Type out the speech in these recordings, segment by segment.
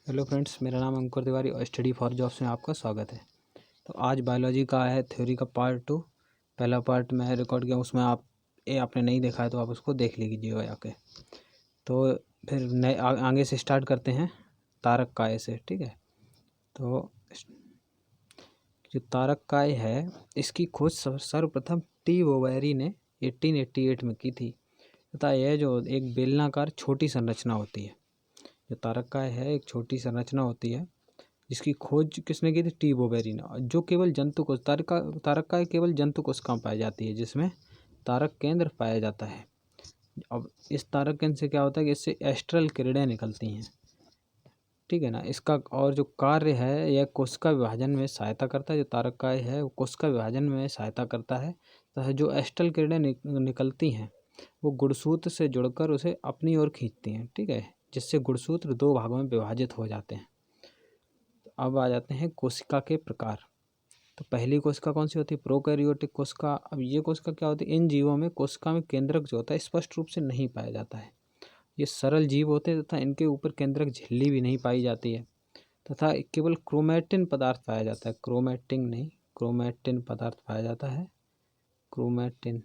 Hello friends, मेरा नाम अंकुर तिवारी और स्टडी फॉर जॉब्स में आपका स्वागत है। तो आज बायोलॉजी का है थ्योरी का पार्ट 2। पहला पार्ट मैं रिकॉर्ड किया, उसमें आपने नहीं देखा है तो आप उसको देख लीजिएगा जाके। तो फिर नए आगे से स्टार्ट करते हैं तारक काय से। ठीक है, तो जो तारक काय है इसकी खोज सर्वप्रथम टी बोवेरी ने 1888 में की थी तथा यह जो एक बेलनाकार छोटी संरचना होती है, जो तारक काय है एक छोटी संरचना होती है जिसकी खोज किसने की थी? टी बोवेरी ने। जो केवल जंतु कोश तारक काय केवल जंतु कोशिकाओं पाई जाती है जिसमें तारक केंद्र पाया जाता है। अब इस तारक केंद्र से क्या होता है कि इससे एस्ट्रल किरणें निकलती हैं। ठीक है ना। इसका और जो कार्य है यह कोशिका विभाजन में सहायता करता है। जो तारक काय है वो कोशिका विभाजन में सहायता करता है तथा जो एस्ट्रल किरणें निकलती हैं वो गुणसूत्र से जुड़कर उसे अपनी ओर खींचती हैं। ठीक है, जिससे गुणसूत्र दो भागों में विभाजित हो जाते हैं। अब आ जाते हैं कोशिका के प्रकार। तो पहली कोशिका कौन सी होती है? प्रोकैरियोटिक कोशिका। अब ये कोशिका क्या होती है? इन जीवों में कोशिका में केंद्रक जो होता है स्पष्ट रूप से नहीं पाया जाता है। ये सरल जीव होते हैं तथा इनके ऊपर केंद्रक झिल्ली भी नहीं पाई जाती है तथा केवल क्रोमैटिन पदार्थ पाया जाता है। क्रोमैटिन नहीं, क्रोमैटिन पदार्थ पाया जाता है। क्रोमैटिन,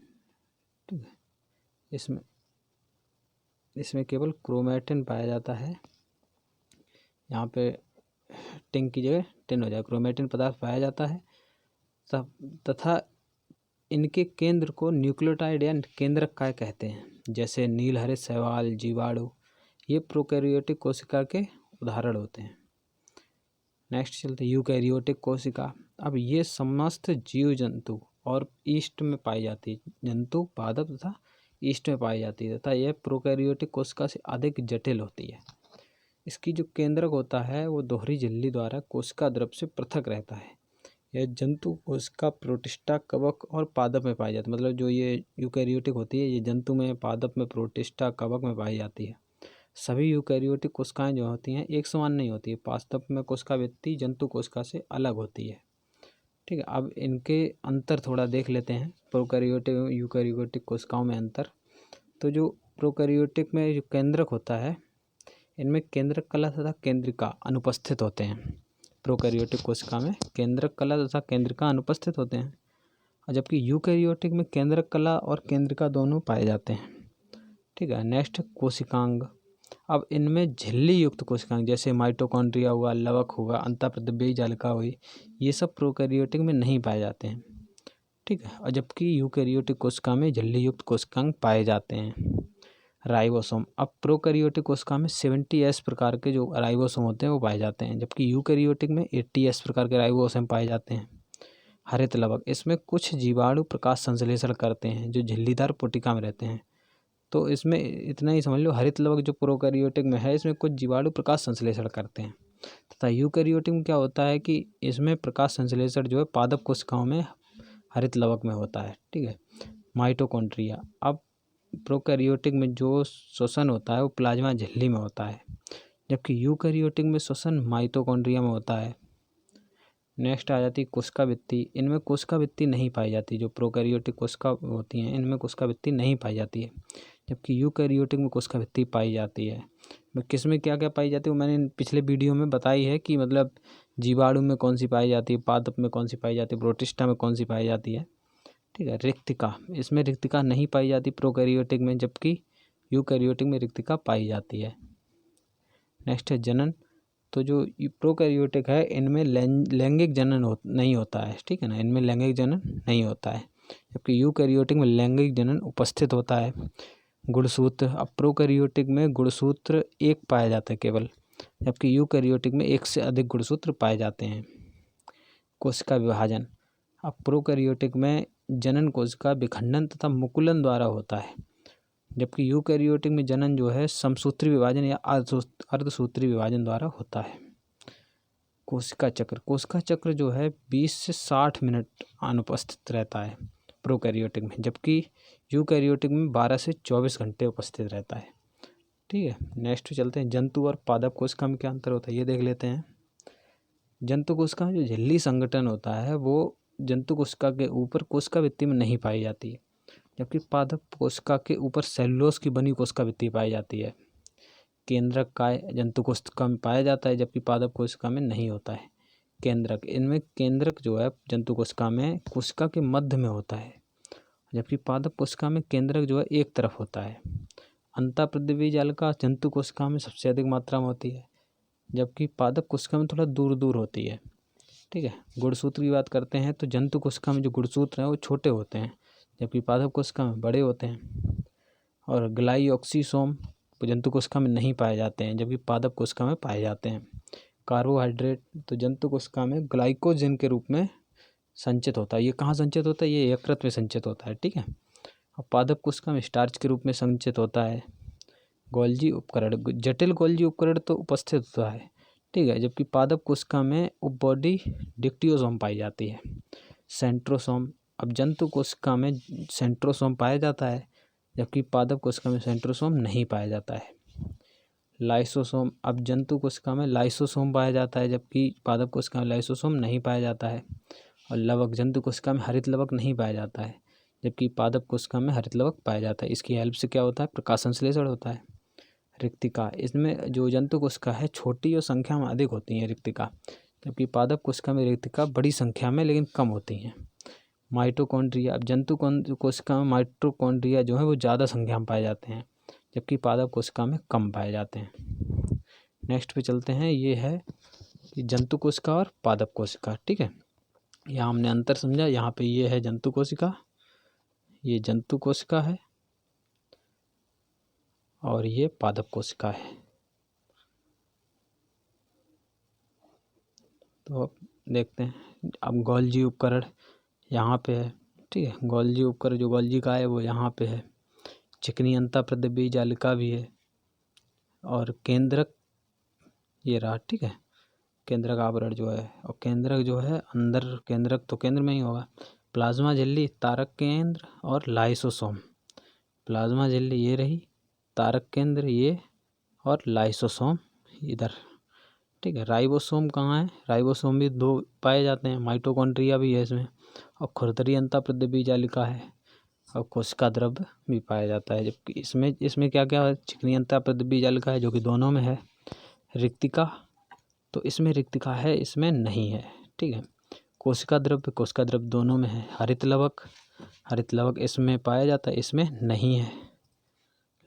ठीक है। इसमें इसमें केवल क्रोमैटिन पाया जाता है। यहाँ पे टिंग की जगह टिन हो जाए। क्रोमैटिन पदार्थ पाया जाता है तथा इनके केंद्र को न्यूक्लियोटाइड या केंद्रक काय कहते हैं, जैसे नीलहरित शैवाल, जीवाणु। ये प्रोकैरियोटिक कोशिका के उदाहरण होते हैं। नेक्स्ट चलते हैं यूकैरियोटिक कोशिका। अब ये समस्त जीव जंतु और ईस्ट में पाई जाती है। जंतु, पादप तथा ईस्ट में पाई जाती है तथा यह प्रोकैरियोटिक कोशिका से अधिक जटिल होती है। इसकी जो केंद्रक होता है वो दोहरी झिल्ली द्वारा कोशिका द्रव से पृथक रहता है। यह जंतु कोशिका, प्रोटिस्टा, कवक और पादप में पाई जाती है। मतलब जो ये यूकैरियोटिक होती है ये जंतु में, पादप में, प्रोटिस्टा, कवक में पाई जाती है। सभी यूकैरियोटिक कोशिकाएं जो होती हैं एक समान नहीं होती है। पादप में कोशिका भित्ति जंतु कोशिका से अलग होती है। ठीक है, अब इनके अंतर थोड़ा देख लेते हैं। प्रोकैरियोटिक और यूकैरियोटिक कोशिकाओं में अंतर। तो जो प्रोकैरियोटिक में जो केंद्रक होता है इनमें केंद्रक कला तथा केंद्रिका अनुपस्थित होते हैं। प्रोकैरियोटिक कोशिका में केंद्रक कला तथा केंद्रिका अनुपस्थित होते हैं, और जबकि यूकैरियोटिक में केंद्रक कला और केंद्रिका दोनों पाए जाते हैं। ठीक है, नेक्स्ट कोशिकांग। अब इनमें झिल्ली युक्त कोशिकांग जैसे माइटोकॉन्ड्रिया हुआ, लवक हुआ, अंतःप्रद्रव्यी जालिका हुई, ये सब प्रोकैरियोटिक में नहीं पाए जाते हैं। ठीक है, और जबकि यूकैरियोटिक कोशिका में झिल्ली युक्त कोशिकांग पाए जाते हैं। राइबोसोम। अब प्रोकैरियोटिक कोशिका में 70S प्रकार के जो राइबोसोम होते हैं वो पाए जाते हैं, जबकि यूकैरियोटिक में 80S प्रकार के राइबोसोम पाए जाते हैं। हरित लवक। इसमें कुछ जीवाणु प्रकाश संश्लेषण करते हैं जो झिल्लीदार पुटिका में रहते हैं। तो इसमें इतना ही समझ लो, हरित लवक जो प्रोकैरियोटिक में है इसमें कुछ जीवाणु प्रकाश संश्लेषण करते हैं तथा यूकैरियोटिक में क्या होता है कि इसमें प्रकाश संश्लेषण जो है पादप कोशिकाओं में, हरित लवक में होता है। ठीक है, माइटोकॉन्ड्रिया। अब प्रोकैरियोटिक में जो श्वसन होता है वो प्लाज्मा झिल्ली में होता है, जबकि यूकैरियोटिक में श्वसन माइटोकॉन्ड्रिया में होता है। नेक्स्ट आ जाती है कोशिका भित्ति। इनमें कोशिका भित्ति नहीं पाई जाती। जो प्रोकैरियोटिक कोशिका होती हैं इनमें कोशिका भित्ति नहीं पाई जाती है, जबकि यूकैरियोटिक में कोशिका भित्ति पाई जाती है। किस में क्या क्या पाई जाती है वो मैंने पिछले वीडियो में बताई है कि मतलब जीवाणु में कौन सी पाई जाती है, पादप में कौन सी पाई जाती है, प्रोटिस्टा में कौन सी पाई जाती है। ठीक है, रिक्तिका। इसमें रिक्तिका नहीं पाई जाती प्रोकैरियोटिक में, जबकि यूकैरियोटिक में रिक्तिका पाई जाती है। नेक्स्ट है जनन। तो जो प्रोकैरियोटिक है इनमें लैंगिक जनन नहीं होता है। ठीक है ना, इनमें लैंगिक जनन नहीं होता है, जबकि यूकैरियोटिक में लैंगिक जनन उपस्थित होता है। गुणसूत्र। अब प्रोकैरियोटिक में गुणसूत्र एक पाया जाता है केवल, जबकि यूकैरियोटिक में एक से अधिक गुणसूत्र पाए जाते हैं। कोशिका विभाजन। अब प्रोकैरियोटिक में जनन कोशिका विखंडन तथा मुकुलन द्वारा होता है, जबकि यूकैरियोटिक में जनन जो है समसूत्री विभाजन या अर्धसूत्री विभाजन द्वारा होता है। कोशिका चक्र। कोशिका चक्र जो है 20 से 60 मिनट अनुपस्थित रहता है प्रोकैरियोटिक में, जबकि यूकैरियोटिक में 12 से 24 घंटे उपस्थित रहता है। ठीक है, नेक्स्ट चलते हैं जंतु और पादप कोशिका में क्या अंतर होता है ये देख लेते हैं। जंतु कोशिका में जो झिल्ली संगठन होता है वो जंतु कोशिका के ऊपर कोशिका भित्ति में नहीं पाई जाती है, जबकि पादप कोशिका के ऊपर सेलुलोज की बनी कोशिका भित्ति पाई जाती है। केंद्रक काय जंतु कोशिका में पाया जाता है, जबकि पादप कोशिका में नहीं होता है। केंद्रक, इनमें केंद्रक जो है जंतु कोशिका में कोशिका के मध्य में होता है, जबकि पादप कोशिका में केंद्रक जो है एक तरफ होता है। अंतःप्रद्रव्य जालिका जंतु कोशिका में सबसे अधिक मात्रा में होती है, जबकि पादप कोशिका में थोड़ा दूर दूर होती है। ठीक है। गुणसूत्र की बात करते हैं तो जंतु कोशिका में जो गुणसूत्र हैं वो छोटे होते हैं, जबकि पादप कोशिका में बड़े होते हैं। और ग्लाइऑक्सीसोम जंतु कोशिका में नहीं पाए जाते हैं, जबकि पादप कोशिका में पाए जाते हैं। कार्बोहाइड्रेट तो जंतु कोशिका में ग्लाइकोजन के रूप में संचित होता है। ये कहाँ संचित होता है? ये यकृत में संचित होता है। ठीक है। और पादप कोशिका में स्टार्च के रूप में संचित होता है। गोल्जी उपकरण, जटिल गोल्जी उपकरण तो उपस्थित होता है। ठीक है। जबकि पादप कोशिका में उपबॉडी डिक्टियोसोम पाई जाती है। सेंट्रोसोम, अब जंतु कोशिका में सेंट्रोसोम पाया जाता है, जबकि पादप कोशिका में सेंट्रोसोम नहीं पाया जाता है। लाइसोसोम, अब जंतु कोशिका में लाइसोसोम पाया जाता है, जबकि पादप कोशिका में लाइसोसोम नहीं पाया जाता है। और लवक, जंतु कोशिका में हरित लवक नहीं पाया जाता है, जबकि पादप कोशिका में हरित लवक पाया जाता है। इसकी हेल्प से क्या होता है? प्रकाश संश्लेषण होता है। रिक्तिका, इसमें जो जंतु कोशिका है छोटी और संख्या में अधिक होती हैं रिक्तिका, जबकि पादप कोशिका में रिक्तिका बड़ी संख्या में लेकिन कम होती हैं। माइटोकॉन्ड्रिया, अब जंतु कोशिका में माइटोकॉन्ड्रिया जो है वो ज़्यादा संख्या में पाए जाते हैं, जबकि पादप कोशिका में कम पाए जाते हैं। नेक्स्ट पे चलते हैं। ये है कि जंतु कोशिका और पादप कोशिका। ठीक है। यहाँ हमने अंतर समझा। यहाँ पे ये है जंतु कोशिका, ये जंतु कोशिका है और ये पादप कोशिका है। तो अब देखते हैं। अब गोल्जी उपकरण यहाँ पे है। ठीक है। गोल्जी उपकरण जो गोल्जी का है वो यहाँ पे है। चिकनी अंतःप्रद्रव्य जालिका भी है और केंद्रक ये रहा। ठीक है। केंद्रक आवरण जो है, और केंद्रक जो है अंदर, केंद्रक तो केंद्र में ही होगा। प्लाज्मा झिल्ली, तारक केंद्र और लाइसोसोम। प्लाज्मा झिल्ली ये रही, तारक केंद्र ये, और लाइसोसोम इधर। ठीक है। राइबोसोम कहाँ है? राइबोसोम भी दो पाए जाते हैं। माइटोकॉन्ड्रिया भी है इसमें, और खुरदरी अंतःप्रद्रव्य जालिका है, और कोशिका द्रव्य भी पाया जाता है। जबकि इसमें क्या क्या है? चिकनी अंतःप्रद्रव्य जालिका है जो कि दोनों में है। रिक्तिका, तो इसमें रिक्तिका है, इसमें नहीं है। ठीक है। कोशिका द्रव्य दोनों में है। हरित लवक इसमें पाया जाता है, इसमें नहीं है।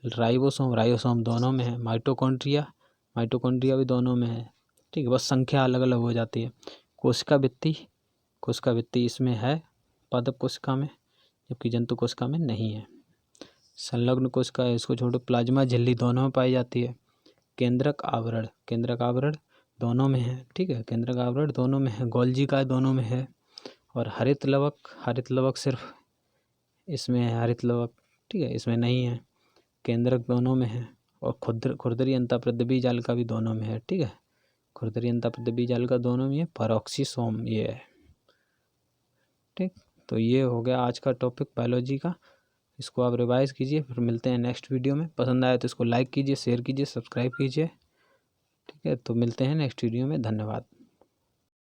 राइबोसोम दोनों में है। माइटोकॉन्ड्रिया भी दोनों में है। ठीक है। बस संख्या अलग अलग हो जाती है। कोशिका भित्ति इसमें है पादप कोशिका में, जबकि जंतु कोशिका में नहीं है। संलग्न कोशिका है, इसको छोड़ो। प्लाज्मा झिल्ली दोनों में पाई जाती है। केंद्रक आवरण दोनों में है। ठीक है। केंद्रक आवरण दोनों में है। गोल्जी का दोनों में है। और हरित लवक सिर्फ इसमें है। हरित लवक, ठीक है, इसमें नहीं है। केंद्रक दोनों में है। और खुरदरी अंतःप्रद्रव्य जालिका भी दोनों में है। ठीक है। खुरदरी अंतःप्रद्रव्य जालिका दोनों में है। पैरोक्सीसोम ये है। ठीक। तो ये हो गया आज का टॉपिक बायोलॉजी का। इसको आप रिवाइज कीजिए, फिर मिलते हैं नेक्स्ट वीडियो में। पसंद आया तो इसको लाइक कीजिए, शेयर कीजिए, सब्सक्राइब कीजिए। ठीक है। तो मिलते हैं नेक्स्ट वीडियो में। धन्यवाद।